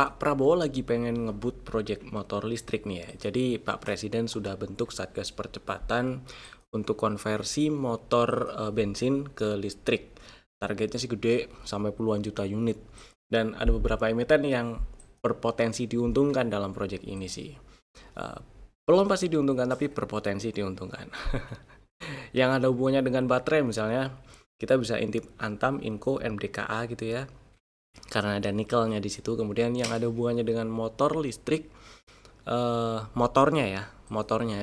Pak Prabowo lagi pengen ngebut proyek motor listrik nih ya. Jadi Pak Presiden sudah bentuk Satgas Percepatan untuk konversi motor bensin ke listrik. Targetnya sih gede sampai puluhan juta unit. Dan ada beberapa emiten yang berpotensi diuntungkan dalam proyek ini sih. Eh, belum pasti diuntungkan tapi berpotensi diuntungkan. Yang ada hubungannya dengan baterai misalnya, kita bisa intip Antam, Inco, MDKA gitu ya, karena ada nikelnya di situ. Kemudian yang ada hubungannya dengan motor listrik, motornya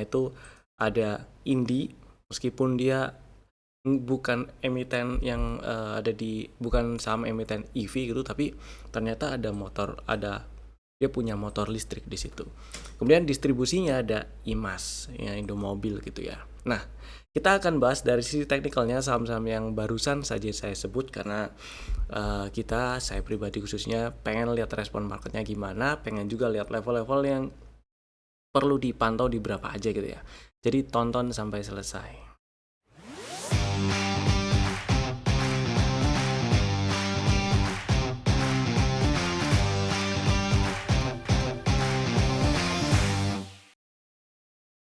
itu ada Indi, meskipun dia bukan emiten yang bukan saham emiten EV gitu, tapi ternyata dia punya motor listrik di situ. Kemudian distribusinya ada IMAS, ya Indomobil gitu ya. Nah, kita akan bahas dari sisi teknikalnya saham-saham yang barusan saja saya sebut, karena saya pribadi khususnya pengen lihat respon marketnya gimana, pengen juga lihat level-level yang perlu dipantau di berapa aja gitu ya. Jadi tonton sampai selesai.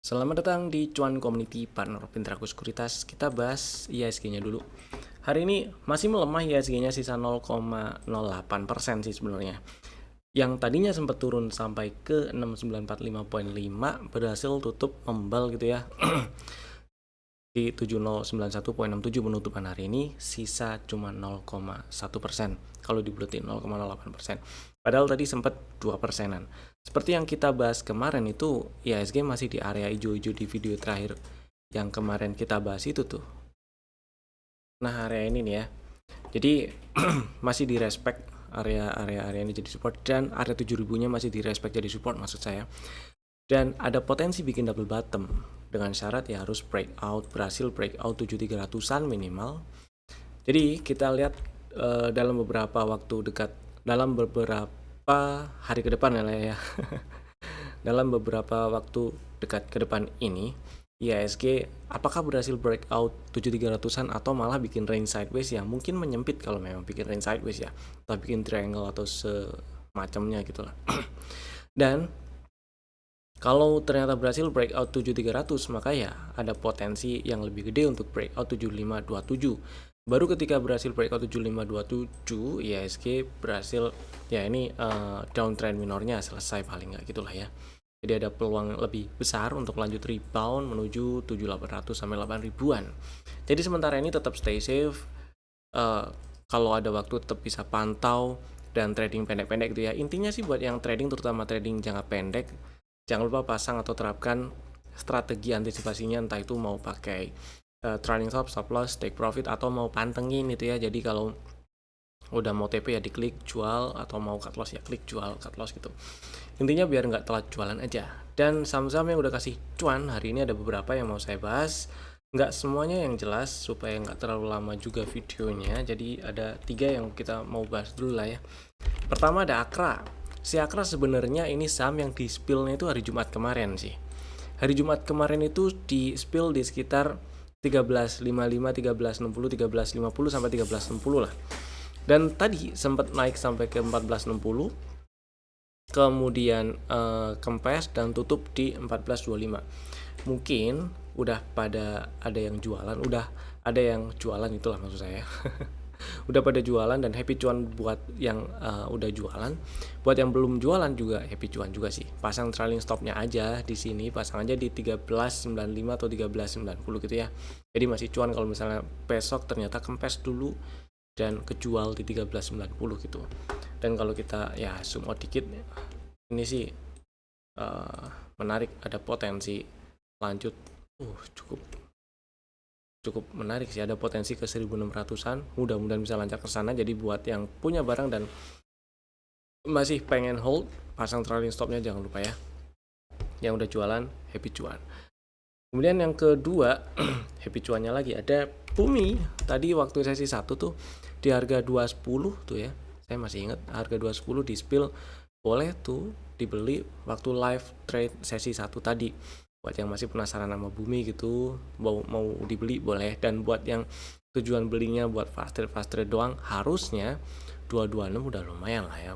Selamat datang di Cuan Community Partner Pintraku Sekuritas. Kita bahas IHSG-nya dulu. Hari ini masih melemah IHSG-nya, sisa 0,08% sih sebenarnya. Yang tadinya sempat turun sampai ke 6945.5 berhasil tutup membal gitu ya. Di 7091.67 penutupan hari ini, sisa cuma 0,1%. Kalau dibuletin 0,08%. Padahal tadi sempat 2%-an. Seperti yang kita bahas kemarin itu, IHSG masih di area hijau-hijau di video terakhir yang kemarin kita bahas itu tuh. Nah, area ini nih ya. Jadi masih di respect area ini jadi support, dan area 7000-nya masih di respect jadi support maksud saya. Dan ada potensi bikin double bottom dengan syarat ya harus berhasil breakout 7300-an minimal. Jadi kita lihat dalam beberapa hari ke depan ya. Dalam beberapa waktu dekat ke depan ini, IHSG apakah berhasil breakout 7300-an atau malah bikin range sideways ya, mungkin menyempit kalau memang bikin range sideways ya, atau bikin triangle atau semacamnya gitulah. Dan kalau ternyata berhasil breakout 7300, maka ya ada potensi yang lebih gede untuk breakout 7527. Baru ketika berhasil breakout 7527, IHSG berhasil ya ini downtrend minornya selesai paling nggak gitulah ya. Jadi ada peluang lebih besar untuk lanjut rebound menuju 7800 sampai 8000-an. Jadi sementara ini tetap stay safe. Kalau ada waktu tetap bisa pantau dan trading pendek-pendek gitu ya. Intinya sih buat yang trading, terutama trading jangka pendek, jangan lupa pasang atau terapkan strategi antisipasinya, entah itu mau pakai trailing stop loss, take profit, atau mau pantengin gitu ya. Jadi kalau udah mau TP ya diklik jual, atau mau cut loss ya klik jual cut loss gitu. Intinya biar nggak telat jualan aja. Dan saham-saham yang udah kasih cuan hari ini ada beberapa yang mau saya bahas. Nggak semuanya yang jelas supaya nggak terlalu lama juga videonya. Jadi ada 3 yang kita mau bahas dulu lah ya. Pertama ada Akra. Si Akra sebenarnya ini saham yang di spill-nya itu hari Jumat kemarin sih. Hari Jumat kemarin itu di spill di sekitar 13.55, 13.60, 13.50 sampai 13.60 lah. Dan tadi sempat naik sampai ke 14.60. Kemudian kempes dan tutup di 14.25. Mungkin udah pada ada yang jualan itulah maksud saya. Udah pada jualan dan happy cuan buat yang udah jualan. Buat yang belum jualan juga happy cuan juga sih. Pasang trailing stopnya aja di sini, pasang aja di 13.95 atau 13.90 gitu ya. Jadi masih cuan kalau misalnya besok ternyata kempes dulu dan kejual di 13.90 gitu. Dan kalau kita ya zoom out dikit, ini sih menarik, ada potensi lanjut cukup menarik sih, ada potensi ke 1600-an. Mudah-mudahan bisa lancar ke sana. Jadi buat yang punya barang dan masih pengen hold, pasang trailing stopnya jangan lupa ya. Yang udah jualan happy cuan. Kemudian yang kedua, happy cuannya lagi ada Bumi. Tadi waktu sesi 1 tuh di harga 210 tuh ya. Saya masih ingat harga 210 di spill, boleh tuh dibeli waktu live trade sesi 1 tadi. Buat yang masih penasaran sama Bumi gitu, mau dibeli boleh. Dan buat yang tujuan belinya buat fast trade doang, harusnya 226 udah lumayan lah ya.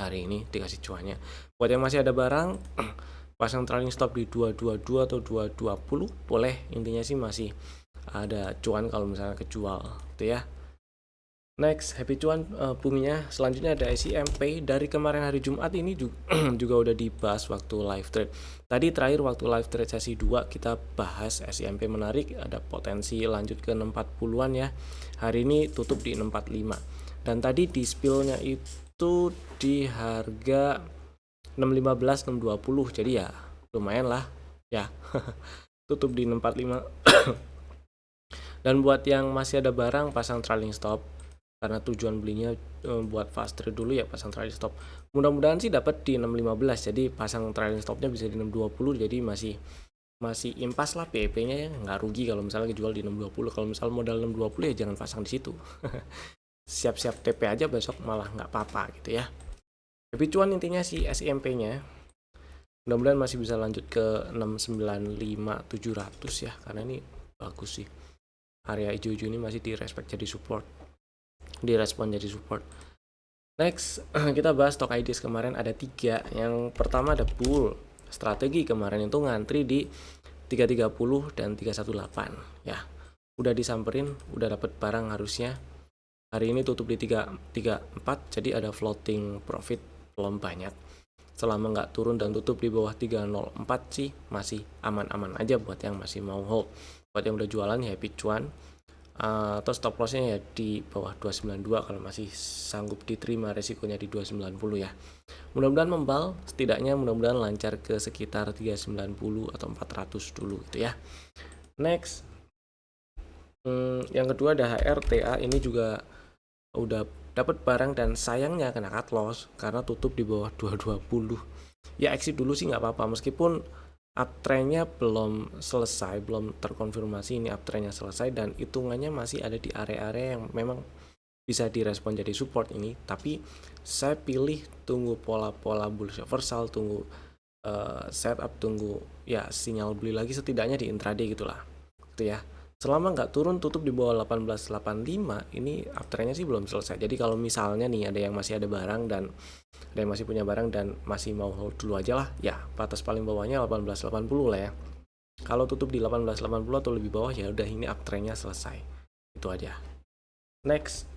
hari ini dikasih cuannya. Buat yang masih ada barang pasang trailing stop di 222 atau 220 boleh, intinya sih masih ada cuan kalau misalnya kejual gitu ya. Next, happy cuan boomnya selanjutnya ada SIMP. Dari kemarin hari Jumat ini juga udah dibahas waktu live trade. Tadi terakhir waktu live trade sesi 2 kita bahas SIMP menarik, ada potensi lanjut ke 640-an ya. Hari ini tutup di 645. Dan tadi di spillnya itu di harga 615 620. Jadi ya lumayan lah ya. Tutup di 645. Dan buat yang masih ada barang pasang trailing stop, karena tujuan belinya buat fast trade dulu ya, pasang trailing stop. Mudah-mudahan sih dapat di 615, jadi pasang trailing stopnya bisa di 620, jadi masih impas lah PEP-nya ya, nggak rugi kalau misalnya kejual di 620. Kalau misal modal 620 ya jangan pasang di situ. Siap-siap TP aja besok malah nggak apa-apa gitu ya. Tapi cuan intinya sih SIMP-nya mudah-mudahan masih bisa lanjut ke 695 700 ya, karena ini bagus sih. Area hijau-hijau ini masih direspek jadi support, direspon jadi support. Next, kita bahas stock IDs kemarin ada 3. Yang pertama ada bull. Strategi kemarin itu ngantri di 330 dan 318 ya. Udah disamperin, udah dapat barang harusnya. Hari ini tutup di 334, jadi ada floating profit belum banyak. Selama nggak turun dan tutup di bawah 304 sih masih aman-aman aja buat yang masih mau hold. Buat yang udah jualan ya happy cuan. Atau stop lossnya ya di bawah 292 kalau masih sanggup diterima resikonya di 290 ya. Mudah-mudahan membal, setidaknya mudah-mudahan lancar ke sekitar 390 atau 400 dulu gitu ya. Next, yang kedua ada HRTA. Ini juga udah dapat barang dan sayangnya kena cut loss karena tutup di bawah 220. Ya exit dulu sih nggak apa-apa, meskipun uptrendnya belum selesai, belum terkonfirmasi ini uptrendnya selesai dan hitungannya masih ada di area-area yang memang bisa direspon jadi support ini. Tapi saya pilih tunggu pola-pola bullish reversal, tunggu setup, tunggu ya sinyal beli lagi setidaknya di intraday gitulah gitu ya. Selama nggak turun tutup di bawah 1885 ini uptrendnya sih belum selesai. Jadi kalau misalnya nih ada yang masih ada barang dan ada yang masih punya barang dan masih mau hold dulu aja lah ya, batas paling bawahnya 1880 lah ya. Kalau tutup di 1880 atau lebih bawah ya udah ini uptrendnya selesai, itu aja. Next,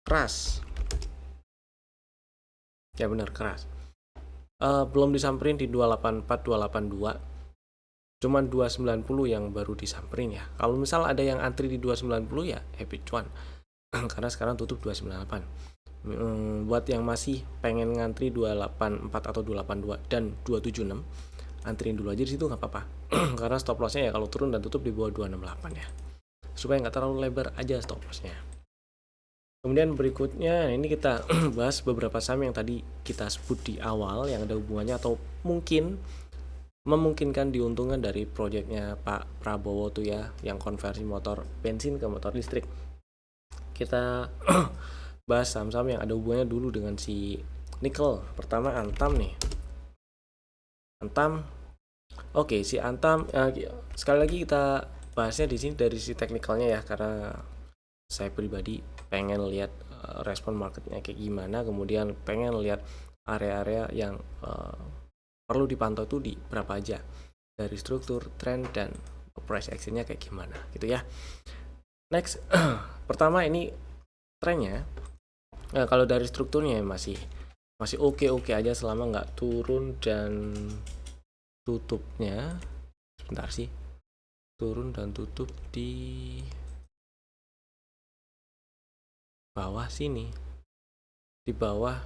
keras ya, benar keras. Belum disamperin di 284 282, cuman 290 yang baru disamperin ya. Kalau misal ada yang antri di 290 ya happy cuan karena sekarang tutup 298. Buat yang masih pengen ngantri 284 atau 282 dan 276, antriin dulu aja di situ nggak apa-apa. Karena stop lossnya ya kalau turun dan tutup di bawah 268 ya, supaya nggak terlalu lebar aja stop lossnya. Kemudian berikutnya ini kita bahas beberapa saham yang tadi kita sebut di awal yang ada hubungannya atau mungkin memungkinkan diuntungkan dari proyeknya Pak Prabowo tuh ya, yang konversi motor bensin ke motor listrik. Kita bahas saham-saham yang ada hubungannya dulu dengan si nikel. Pertama Antam nih. Antam. Oke, si Antam sekali lagi kita bahasnya di sini dari si teknikalnya ya, karena saya pribadi pengen lihat respon marketnya kayak gimana, kemudian pengen lihat area-area yang perlu dipantau tuh di berapa aja, dari struktur, trend, dan price actionnya kayak gimana gitu ya. Next, pertama ini trennya. Kalau dari strukturnya masih oke aja selama nggak turun dan tutupnya sebentar sih, turun dan tutup di bawah sini, di bawah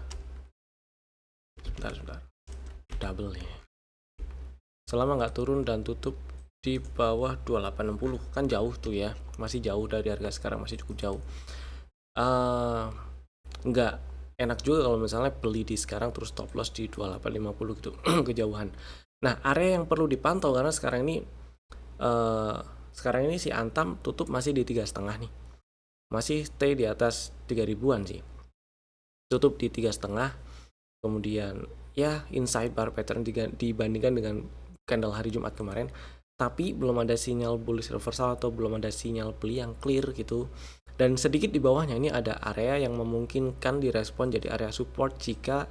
sebentar double nih. Selama nggak turun dan tutup di bawah 2860 kan jauh tuh ya, masih jauh dari harga sekarang, masih cukup jauh. Nggak enak juga kalau misalnya beli di sekarang terus stop loss di 2850 gitu kejauhan. Nah, area yang perlu dipantau karena sekarang ini si Antam tutup masih di 3,5 nih, masih stay di atas 3000-an sih, tutup di 3,5. Kemudian ya inside bar pattern dibandingkan dengan candle hari Jumat kemarin, tapi belum ada sinyal bullish reversal atau belum ada sinyal beli yang clear gitu. Dan sedikit di bawahnya ini ada area yang memungkinkan direspon jadi area support jika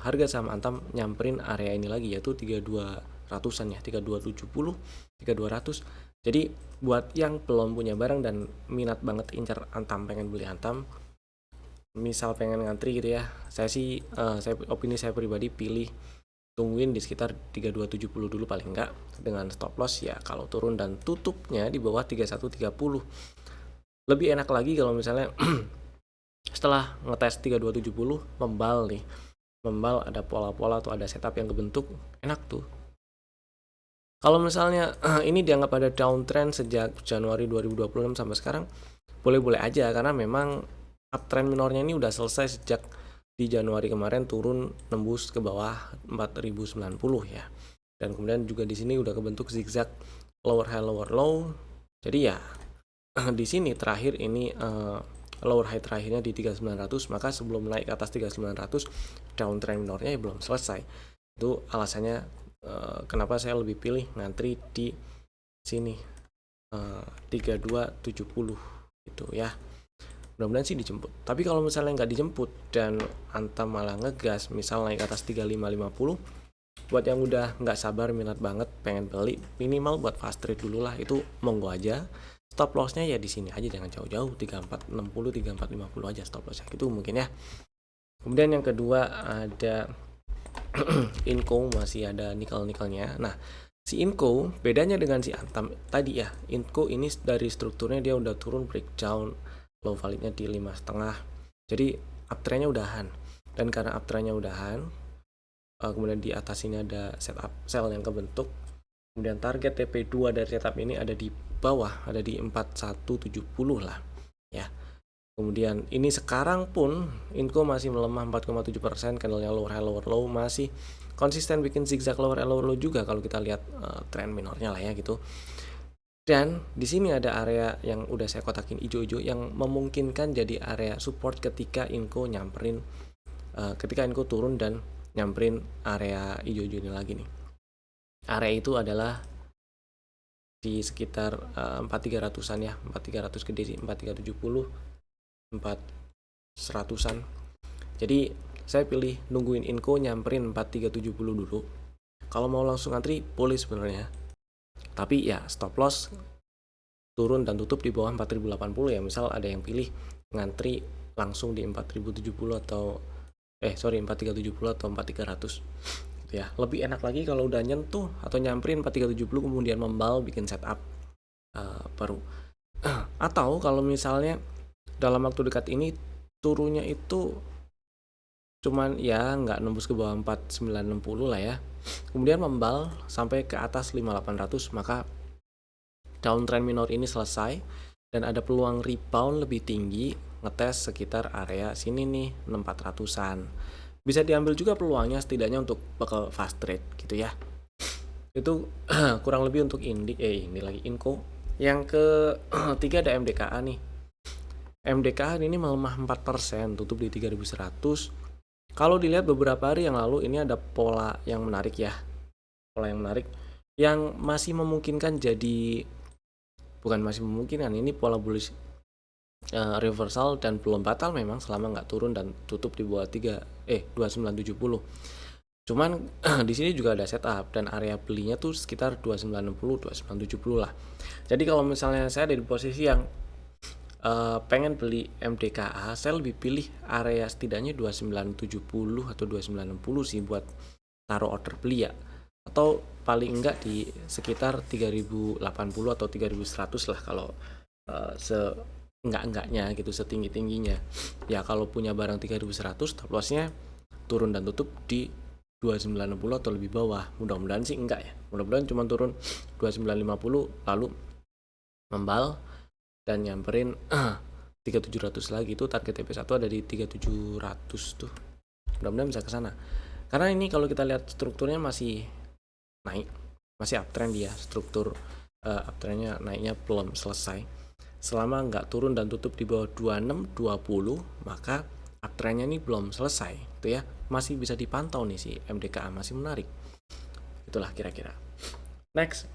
harga saham Antam nyamperin area ini lagi, yaitu 3200-an ya, 3270, 3200. Jadi buat yang belum punya barang dan minat banget incar Antam, pengen beli Antam, misal pengen ngantri gitu ya, opini saya pribadi pilih tungguin di sekitar 3270 dulu paling enggak, dengan stop loss ya kalau turun dan tutupnya di bawah 3130. Lebih enak lagi kalau misalnya setelah ngetes 3270 membal nih, membal ada pola-pola atau ada setup yang kebentuk, enak tuh. Kalau misalnya ini dianggap ada downtrend sejak Januari 2026 sampai sekarang, boleh-boleh aja, karena memang uptrend minornya ini udah selesai sejak di Januari kemarin turun nembus ke bawah 4090 ya. Dan kemudian juga di sini udah kebentuk zigzag lower high lower low. Jadi ya di sini terakhir ini lower high terakhirnya di 3900, maka sebelum naik ke atas 3900 downtrend minornya ya belum selesai. Itu alasannya kenapa saya lebih pilih ngantri di sini 3270 gitu ya. Mudah-mudahan sih dijemput. Tapi kalau misalnya nggak dijemput dan Antam malah ngegas, misal naik ke atas 3550, buat yang udah nggak sabar minat banget pengen beli, minimal buat fast trade dulu lah, itu monggo aja. Stop lossnya ya di sini aja, jangan jauh-jauh, 3460, 3450 aja stop lossnya gitu mungkin ya. Kemudian yang kedua ada Inco, masih ada nikel-nikelnya. Nah, si Inco bedanya dengan si Antam tadi ya, Inco ini dari strukturnya dia udah turun breakdown, low validnya di 5,5, jadi uptrendnya udahan. Dan karena uptrendnya udahan, kemudian di atas ini ada setup sell yang kebentuk, kemudian target TP2 dari setup ini ada di bawah, ada di 4170 lah ya. Kemudian ini sekarang pun Inco masih melemah 4,7%, candlenya lower high lower low, masih konsisten bikin zigzag lower high lower low juga kalau kita lihat trend minornya lah ya gitu. Dan di sini ada area yang udah saya kotakin hijau-hijau yang memungkinkan jadi area support ketika Inco nyamperin, ketika Inco turun dan nyamperin area hijau-hijau ini lagi nih. Area itu adalah di sekitar 4300-an ya, 4300 gede sih, 4370, 4100-an. Jadi saya pilih nungguin Inco nyamperin 4370 dulu. Kalau mau langsung antri boleh sebenarnya, tapi ya stop loss turun dan tutup di bawah 4080 ya. Misal ada yang pilih ngantri langsung di 4070 atau 4370 atau 4300 ya. Lebih enak lagi kalau udah nyentuh atau nyamperin 4370 kemudian membal bikin setup baru. Atau kalau misalnya dalam waktu dekat ini turunnya itu cuman ya nggak nembus ke bawah 4960 lah ya, kemudian membal sampai ke atas 5800, maka downtrend minor ini selesai dan ada peluang rebound lebih tinggi, ngetes sekitar area sini nih 6400-an. Bisa diambil juga peluangnya setidaknya untuk bakal fast trade gitu ya. Itu kurang lebih untuk ini lagi Inco. Yang ketiga ada MDKA nih. MDKA ini melemah 4%, tutup di 3100. Kalau dilihat beberapa hari yang lalu ini ada pola yang menarik ya. Pola yang menarik yang masih memungkinkan jadi, bukan masih memungkinkan, ini pola bullish reversal dan belum batal memang selama nggak turun dan tutup di bawah 2970. Cuman di sini juga ada setup dan area belinya tuh sekitar 2960, 2970 lah. Jadi kalau misalnya saya ada di posisi yang pengen beli MDKA, saya lebih pilih area setidaknya 2970 atau 2960 sih buat taruh order beli ya. Atau paling enggak di sekitar 3080 atau 3100 lah kalau enggaknya gitu, setinggi-tingginya. Ya kalau punya barang 3100, stop lossnya turun dan tutup di 2960 atau lebih bawah. Mudah-mudahan sih enggak ya. Mudah-mudahan cuma turun 2950 lalu membal dan nyamperin 3700 lagi. Itu target TP1 ada di 3700 tuh. Mudah-mudahan bisa ke sana. Karena ini kalau kita lihat strukturnya masih naik, masih uptrend dia. Struktur uptrendnya naiknya belum selesai. Selama nggak turun dan tutup di bawah 2620, maka uptrendnya ini belum selesai gitu ya. Masih bisa dipantau nih si MDKA, masih menarik. Itulah kira-kira. Next,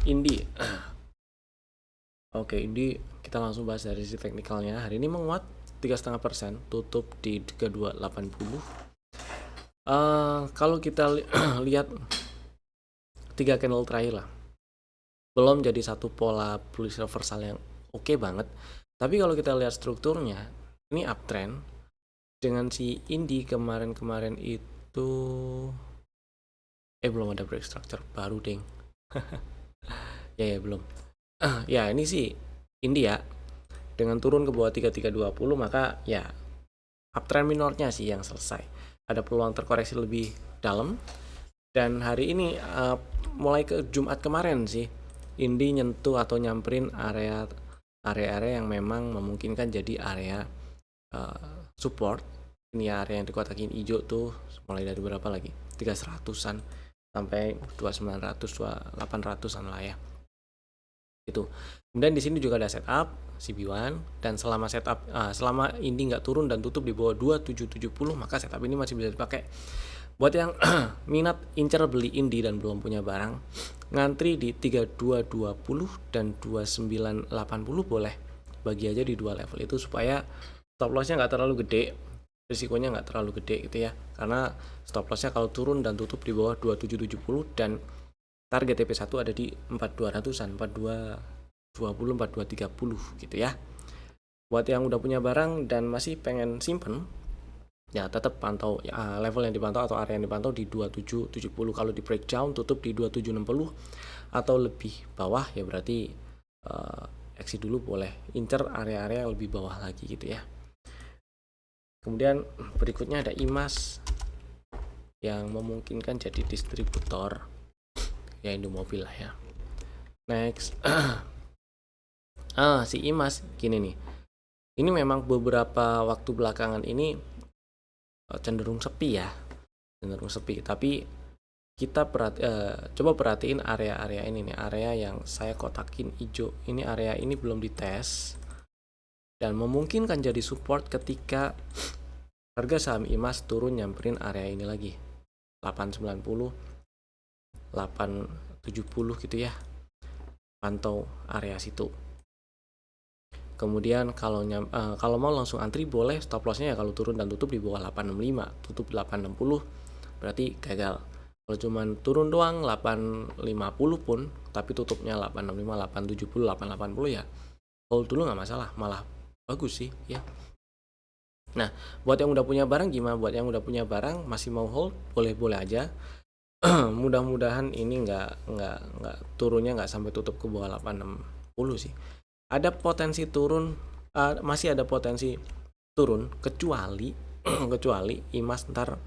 Indi. Oke, Indi kita langsung bahas dari sisi teknikalnya. Hari ini menguat 3,5%, tutup di 3280. Kalau kita lihat 3 candle terakhir lah, belum jadi satu pola bullish reversal yang oke banget. Tapi kalau kita lihat strukturnya, ini uptrend dengan si Indi kemarin itu belum ada break structure baru ding. ya belum. Ya ini sih Indi ya, dengan turun ke bawah 3320, maka ya uptrend minornya sih yang selesai. Ada peluang terkoreksi lebih dalam. Dan hari ini mulai ke Jumat kemarin sih, Indi nyentuh atau nyamperin area yang memang memungkinkan jadi area support. Ini area yang dikotakin hijau tuh mulai dari berapa lagi? 300-an sampai 2900, 2800-an lah ya. Itu. Kemudian di sini juga ada setup CB1, dan selama Indi nggak turun dan tutup di bawah 2770, maka setup ini masih bisa dipakai. Buat yang minat incer beli Indi dan belum punya barang, ngantri di 3220 dan 2980 boleh. Bagi aja di dua level itu supaya stop lossnya nggak terlalu gede, risikonya nggak terlalu gede gitu ya. Karena stop lossnya kalau turun dan tutup di bawah 2770 dan target TP1 ada di 4200-an, 4220, 4230 gitu ya. Buat yang udah punya barang dan masih pengen simpen, ya tetap pantau level yang dipantau atau area yang dipantau di 2770. Kalau di breakdown tutup di 2760 atau lebih bawah, ya berarti exit dulu boleh, incer area-area yang lebih bawah lagi gitu ya. Kemudian berikutnya ada IMAS yang memungkinkan jadi distributor ya Indomobil lah ya. Next si IMAS gini nih, ini memang beberapa waktu belakangan ini cenderung sepi ya, tapi kita coba perhatiin area-area ini nih, area yang saya kotakin hijau ini, area ini belum dites dan memungkinkan jadi support ketika harga saham IMAS turun nyamperin area ini lagi 890, 870 gitu ya, pantau area situ. Kemudian kalau mau langsung antri boleh, stop lossnya ya kalau turun dan tutup di bawah 865, tutup 860 berarti gagal. Kalau cuman turun doang 850 pun tapi tutupnya 865, 870, 880 ya hold dulu nggak masalah, malah bagus sih ya. Nah, buat yang udah punya barang gimana? Buat yang udah punya barang masih mau hold, boleh-boleh aja. Mudah-mudahan ini nggak turunnya nggak sampai tutup ke bawah 860 sih. Ada potensi turun, masih ada potensi turun kecuali IMAS ntar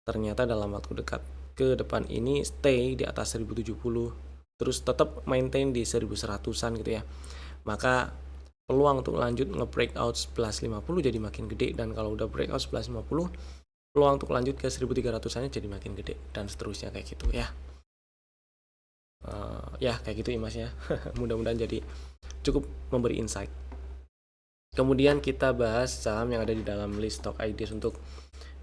ternyata dalam waktu dekat ke depan ini stay di atas 1070 terus tetap maintain di 1100-an gitu ya, maka peluang untuk lanjut nge-breakout 1150 jadi makin gede, dan kalau udah breakout 1150 peluang untuk lanjut ke 1300-annya jadi makin gede, dan seterusnya kayak gitu ya. Ya kayak gitu IMAS ya. Mudah-mudahan jadi cukup memberi insight. Kemudian kita bahas saham yang ada di dalam list stock ideas untuk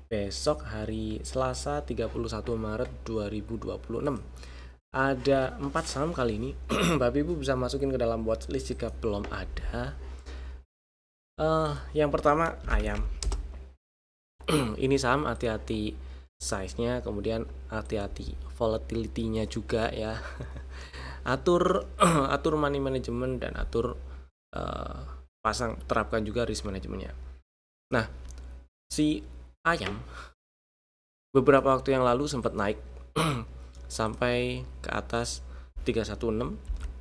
besok hari Selasa 31 Maret 2026. Ada 4 saham kali ini. Bapak Ibu bisa masukin ke dalam watchlist jika belum ada. Yang pertama ayam. Ini saham hati-hati size-nya, kemudian hati-hati volatility-nya juga ya. atur money management dan atur terapkan juga risk manajemennya. Nah, si ayam beberapa waktu yang lalu sempat naik sampai ke atas 316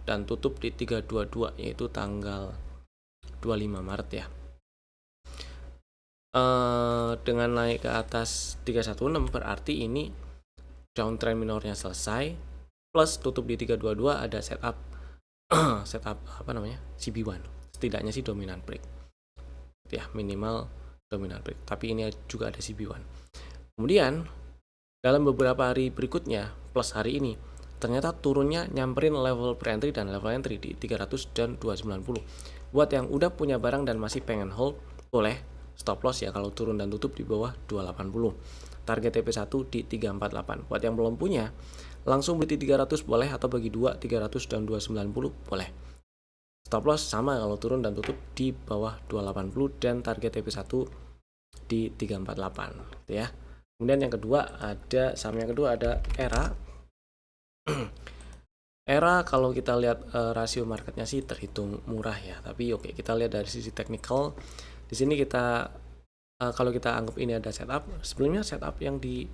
dan tutup di 322, yaitu tanggal 25 Maret ya. Dengan naik ke atas 316 berarti ini downtrend minornya selesai, plus tutup di 322 ada setup CB1, setidaknya sih dominant break ya, minimal dominant break, tapi ini juga ada CB1. Kemudian dalam beberapa hari berikutnya plus hari ini ternyata turunnya nyamperin level pre-entry dan level entry di 300 dan 290. Buat yang udah punya barang dan masih pengen hold, boleh stop loss ya kalau turun dan tutup di bawah 280. Target TP1 di 348. Buat yang belum punya, langsung beli 300 boleh, atau bagi 2 300 dan 290 boleh. Stop loss sama kalau turun dan tutup di bawah 280 dan target TP1 di 348 gitu ya. Kemudian yang kedua ada saham yang kedua ada Era. Era kalau kita lihat rasio marketnya sih terhitung murah ya, tapi oke kita lihat dari sisi teknikal. Di sini kita kalau kita anggap ini ada setup, sebelumnya setup yang di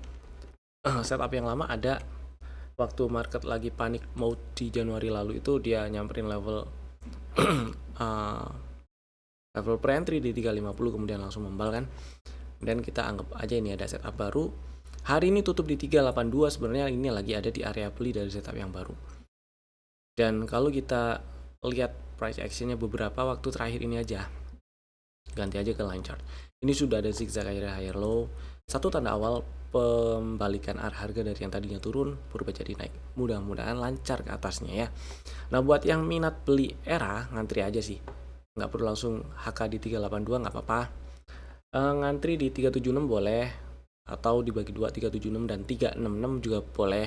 setup yang lama ada waktu market lagi panik mode di Januari lalu, itu dia nyamperin level level pre-entry di 350 kemudian langsung membal kan. Dan kita anggap aja ini ada setup baru. Hari ini tutup di 382, sebenarnya ini lagi ada di area beli dari setup yang baru. Dan kalau kita lihat price actionnya beberapa waktu terakhir ini aja, ganti aja ke line chart. Ini sudah ada zigzag higher low, satu tanda awal pembalikan harga dari yang tadinya turun berubah jadi naik. Mudah-mudahan lancar ke atasnya ya. Nah buat yang minat beli Era, ngantri aja sih, nggak perlu langsung HK di 382, nggak apa-apa. Ngantri di 376 boleh, atau dibagi 2 376 dan 366 juga boleh.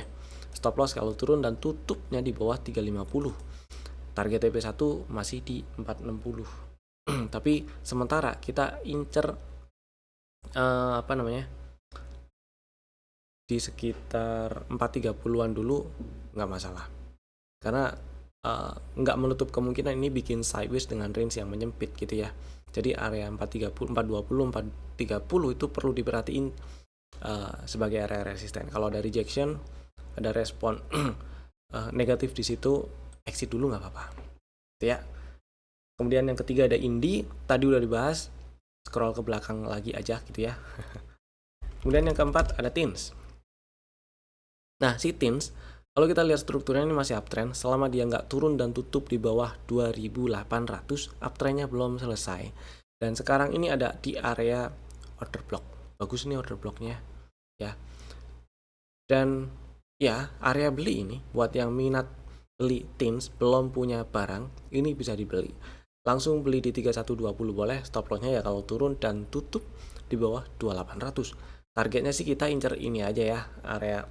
Stop loss kalau turun dan tutupnya di bawah 350. Target TP1 masih di 460. Tapi sementara kita incer di sekitar 430-an dulu, nggak masalah. Karena nggak menutup kemungkinan ini bikin sideways dengan range yang menyempit gitu ya. Jadi area 430, 420, 430 itu perlu diperhatiin sebagai area resisten. Kalau ada rejection, ada respon negatif di situ, exit dulu nggak apa-apa. Gitu ya. Kemudian yang ketiga ada Indi, tadi udah dibahas, scroll ke belakang lagi aja gitu ya. Kemudian yang keempat ada Teens. Nah si Teens, kalau kita lihat strukturnya ini masih uptrend, selama dia nggak turun dan tutup di bawah 2800, uptrendnya belum selesai. Dan sekarang ini ada di area order block. Bagus nih order blocknya ya. Dan ya area beli ini buat yang minat beli Teens belum punya barang, ini bisa dibeli. Langsung beli di 3120 boleh, stop lossnya ya kalau turun dan tutup di bawah 2800. Targetnya sih kita incer ini aja ya, area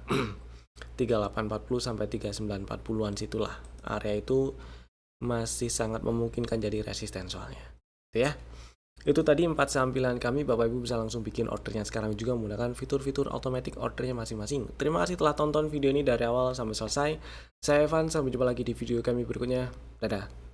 3840 sampai 3940-an situlah. Area itu masih sangat memungkinkan jadi resisten soalnya. Gitu ya. Itu tadi 4 saham pilihan kami, Bapak Ibu bisa langsung bikin ordernya sekarang juga menggunakan fitur-fitur automatic ordernya masing-masing. Terima kasih telah tonton video ini dari awal sampai selesai. Saya Evan, sampai jumpa lagi di video kami berikutnya. Dadah.